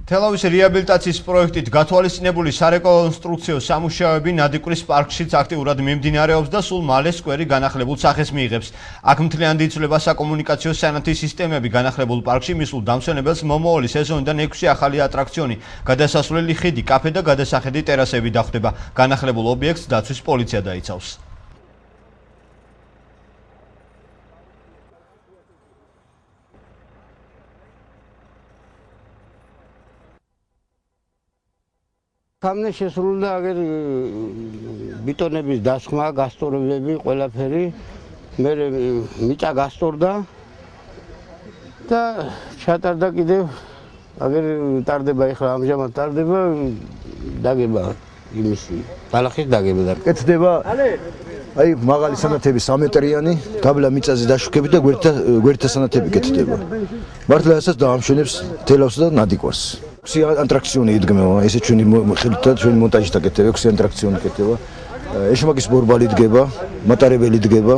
თელავის რეაბილიტაციის პროექტით გათვალისწინებული სარეკონსტრუქციო სამუშაოები ნადიკვრის პარკშიც აქტიურად მიმდინარეობს და სულ მალე სკვერი განახლებულ სახეს მიიღებს. აქ მთლიანად იცვლება საკომუნიკაციო სანათი სისტემები განახლებულ პარკში მისულ დამსვენებელს მომავალი სეზონიდან 6 ახალი ატრაქციონი, გადასასვლელი ხიდი, კაფე და გადასახედი ტერასები დახვდება. განახლებულ ობიექტს დაცვის პოლიცია დაიცავს. Სამნე შესრულდა აგერ ბიტონების დასხმა, გასწორებები, ყველაფერი. მე მიწა გასწორდა და ჩატარდა კიდევ აგერ ტარდება ეხლა ამჟამად ტარდება დაგება იმისი ბალახის დაგება და კეთდება აი მაღალი სანათები 3 მეტრიანი დაბლა მიწაზე დაშუქებით და გვერდთა სანათები კეთდება. მართლა ასაც დაამშვენებს თელავს და ნადიკვარს. 6 ატრაქციონი იდგმება, ესე ჩვენი ხელით და ჩვენი მონტაჟით აკეთება, 6 ატრაქციონი კეთდება. ეშმაკის ბორბალი იდგება, მატარებელი იდგება.